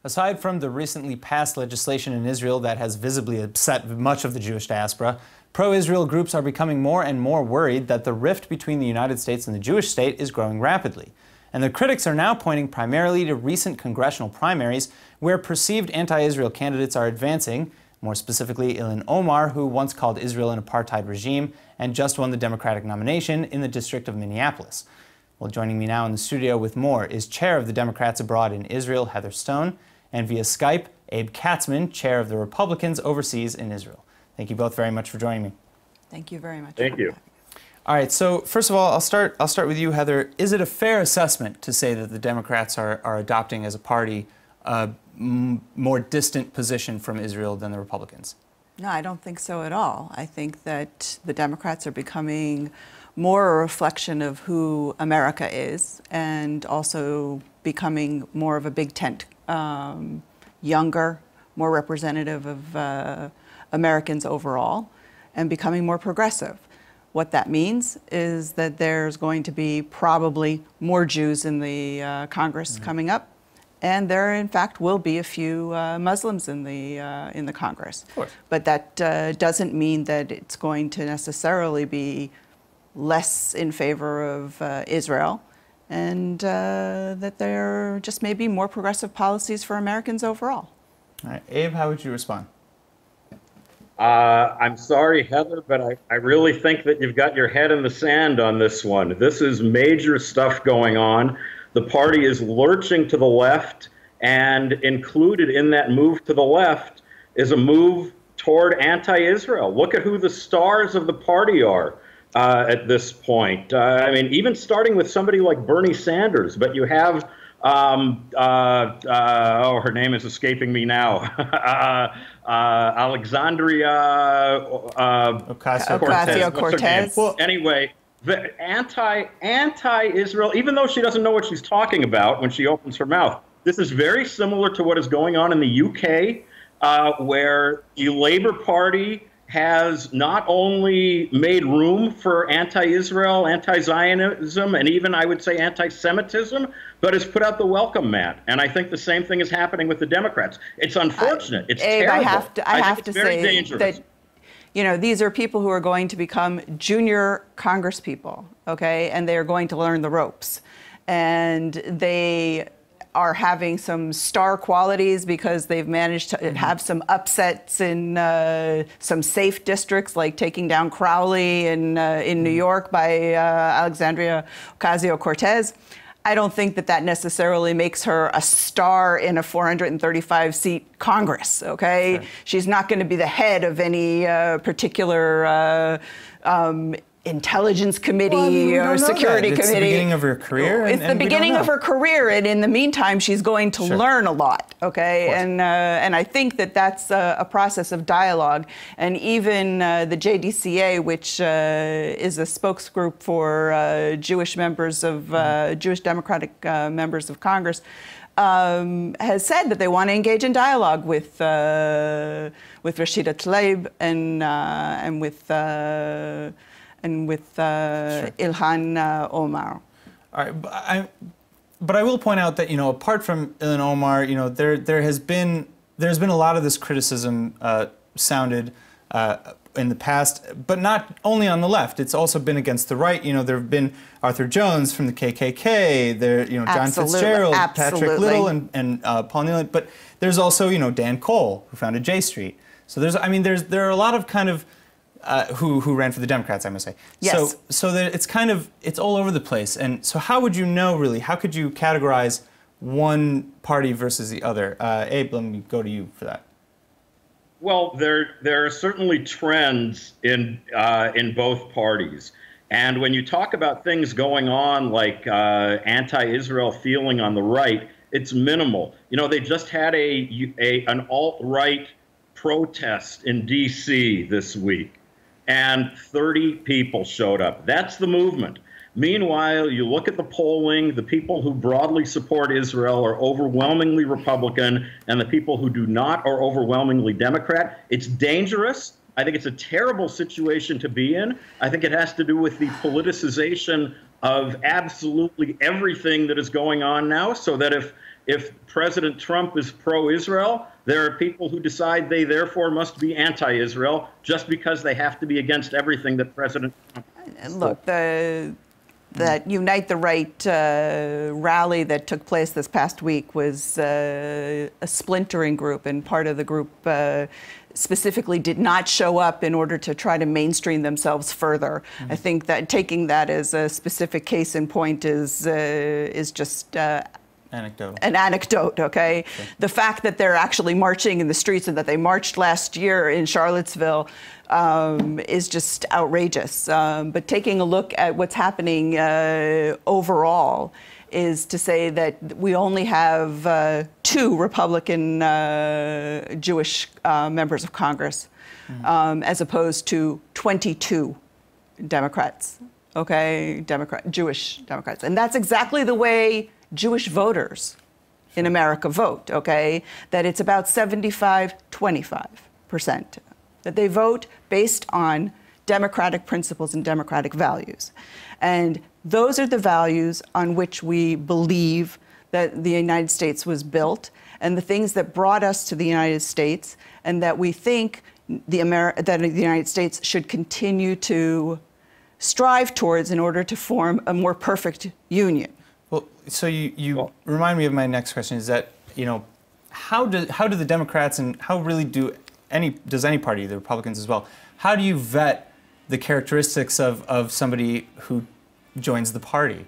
Aside from the recently passed legislation in Israel that has visibly upset much of the Jewish diaspora, pro-Israel groups are becoming more and more worried that the rift between the United States and the Jewish state is growing rapidly. And the critics are now pointing primarily to recent congressional primaries where perceived anti-Israel candidates are advancing, more specifically Ilhan Omar, who once called Israel an apartheid regime and just won the Democratic nomination in the District of Minneapolis. Well, joining me now in the studio with more is Chair of the Democrats Abroad in Israel, Heather Stone, and via Skype, Abe Katsman, Chair of the Republicans Overseas in Israel. Thank you both very much for joining me. Thank you very much. Thank you. All right, so first of all, I'll start with you, Heather. Is it a fair assessment to say that the Democrats are adopting as a party a more distant position from Israel than the Republicans? No, I don't think so at all. I think that the Democrats are becoming more a reflection of who America is and also becoming more of a big tent, younger, more representative of Americans overall, and becoming more progressive. What that means is that there's going to be probably more Jews in the Congress coming up, and there, in fact, will be a few Muslims in the Congress. Of course. But that doesn't mean that it's going to necessarily be less in favor of Israel, and that there just may be more progressive policies for Americans overall. All right, Abe, how would you respond? I'm sorry, Heather, but I really think that you've got your head in the sand on this one. This is major stuff going on. The party is lurching to the left, and included in that move to the left is a move toward anti-Israel. Look at who the stars of the party are at this point. I mean, even starting with somebody like Bernie Sanders, but you have oh, her name is escaping me now. Alexandria Ocasio-Cortez. Well, anyway, the anti-Israel, even though she doesn't know what she's talking about when she opens her mouth. This is very similar to what is going on in the UK, where the Labour Party has not only made room for anti-Israel, anti-Zionism, and even, I would say, anti-Semitism, but has put out the welcome mat. And I think the same thing is happening with the Democrats. It's unfortunate. It's Abe, terrible. I have to say dangerous. that, you know, these are people who are going to become junior congresspeople, okay? And they are going to learn the ropes. And they are having some star qualities because they've managed to have some upsets in some safe districts, like taking down Crowley in New York by Alexandria Ocasio-Cortez. I don't think that that necessarily makes her a star in a 435-seat Congress, okay? Sure. She's not going to be the head of any particular intelligence committee or security committee. It's the beginning of her career. It's the beginning of her career, and in the meantime, she's going to learn a lot, okay? And I think that that's a process of dialogue. And even the JDCA, which is a spokesgroup for Jewish members of, Jewish Democratic members of Congress, has said that they want to engage in dialogue with Rashida Tlaib and with Ilhan Omar. All right, but I will point out that, you know, apart from Ilhan Omar, you know, there's been a lot of this criticism sounded in the past, but not only on the left. It's also been against the right. You know, there have been Arthur Jones from the KKK. There, you know, John Fitzgerald, Patrick Little, and Paul Neiland. But there's also, you know, Dan Cole, who founded J Street. So there are a lot of kind of who ran for the Democrats, I must say. Yes. So that it's all over the place. And so how would you know, really, how could you categorize one party versus the other? Abe, let me go to you for that. Well, there are certainly trends in both parties. And when you talk about things going on like anti-Israel feeling on the right, it's minimal. You know, they just had an alt-right protest in D.C. this week, and 30 people showed up. That's the movement. Meanwhile, you look at the polling, the people who broadly support Israel are overwhelmingly Republican, and the people who do not are overwhelmingly Democrat. It's dangerous. I think it's a terrible situation to be in. I think it has to do with the politicization of absolutely everything that is going on now, so that if if President Trump is pro-Israel, there are people who decide they therefore must be anti-Israel just because they have to be against everything that President Trump does. Look, that Unite the Right rally that took place this past week was a splintering group, and part of the group specifically did not show up in order to try to mainstream themselves further. I think that taking that as a specific case in point is just anecdotal. An anecdote, okay? Sure. The fact that they're actually marching in the streets and that they marched last year in Charlottesville is just outrageous. But taking a look at what's happening overall is to say that we only have 2 Republican Jewish members of Congress, as opposed to 22 Democrats, okay? Jewish Democrats. And that's exactly the way Jewish voters in America vote, okay? That it's about 75-25%. That they vote based on democratic principles and democratic values. And those are the values on which we believe that the United States was built, and the things that brought us to the United States, and that we think that the United States should continue to strive towards in order to form a more perfect union. Well, so you remind me of my next question, is that, you know, how do the Democrats, and how really does any party, the Republicans as well, how do you vet the characteristics of somebody who joins the party?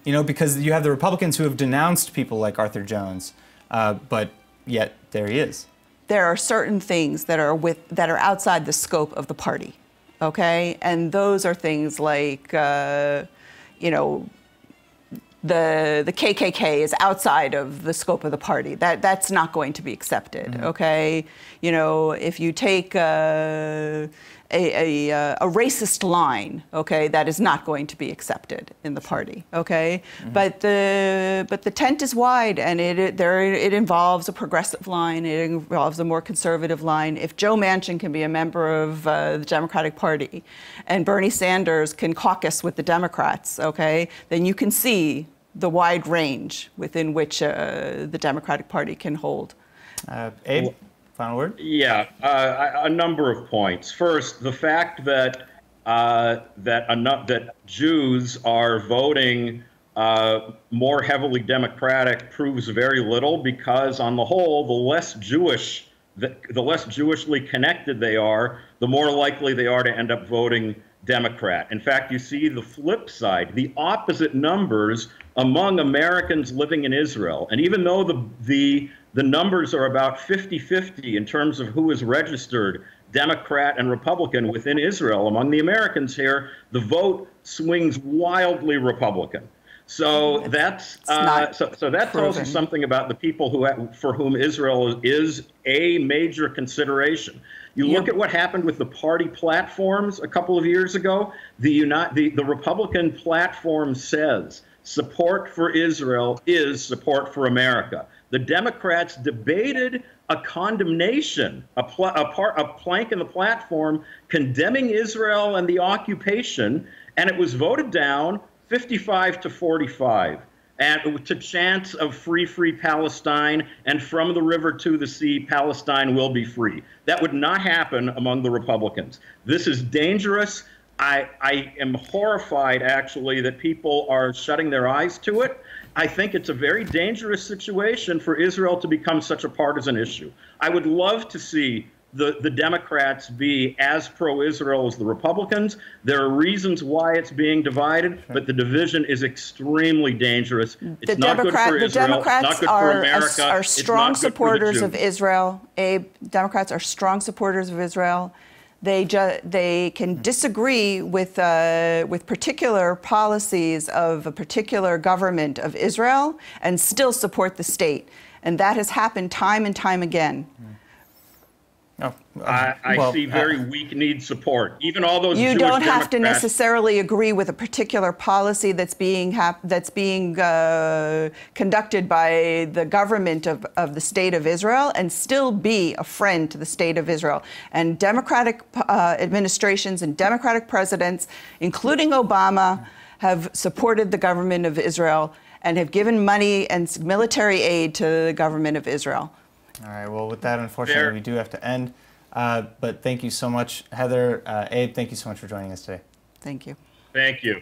You know, because you have the Republicans who have denounced people like Arthur Jones, but yet there he is. There are certain things that are outside the scope of the party, okay? And those are things like, you know, the KKK is outside of the scope of the party. That's not going to be accepted, okay? You know, if you take a racist line, okay, that is not going to be accepted in the party, okay? But the tent is wide, and it involves a progressive line, it involves a more conservative line. If Joe Manchin can be a member of the Democratic Party, and Bernie Sanders can caucus with the Democrats, okay, then you can see the wide range within which the Democratic Party can hold. Abe? Final word? Yeah, a number of points. First, the fact that that Jews are voting more heavily Democratic proves very little, because on the whole, the less Jewishly connected they are, the more likely they are to end up voting Democrat. In fact, you see the flip side, the opposite numbers among Americans living in Israel. And even though the numbers are about 50-50 in terms of who is registered Democrat and Republican within Israel, among the Americans here, the vote swings wildly Republican. So that tells you something about the people for whom Israel is a major consideration. You look at what happened with the party platforms a couple of years ago. The Republican platform says support for Israel is support for America. The Democrats debated a condemnation, a plank in the platform condemning Israel and the occupation, and it was voted down 55-45, and to chants of free Palestine, and from the river to the sea, Palestine will be free. That would not happen among the Republicans. This is dangerous. I am horrified, actually, that people are shutting their eyes to it. I think it's a very dangerous situation for Israel to become such a partisan issue. I would love to see the Democrats be as pro-Israel as the Republicans. There are reasons why it's being divided, but the division is extremely dangerous. It's not good for Israel. Democrats it's not good for America. Are strong supporters of Jews. Israel. Abe, Democrats are strong supporters of Israel. They can disagree with particular policies of a particular government of Israel and still support the state. And that has happened time and time again. I see very weak-kneed support. Even all those you Jewish don't have Democrats, to necessarily agree with a particular policy that's being conducted by the government of the state of Israel and still be a friend to the state of Israel. And Democratic administrations and Democratic presidents, including Obama, have supported the government of Israel and have given money and military aid to the government of Israel. All right, well, with that, unfortunately, we do have to end. But thank you so much, Heather. Abe, thank you so much for joining us today. Thank you. Thank you.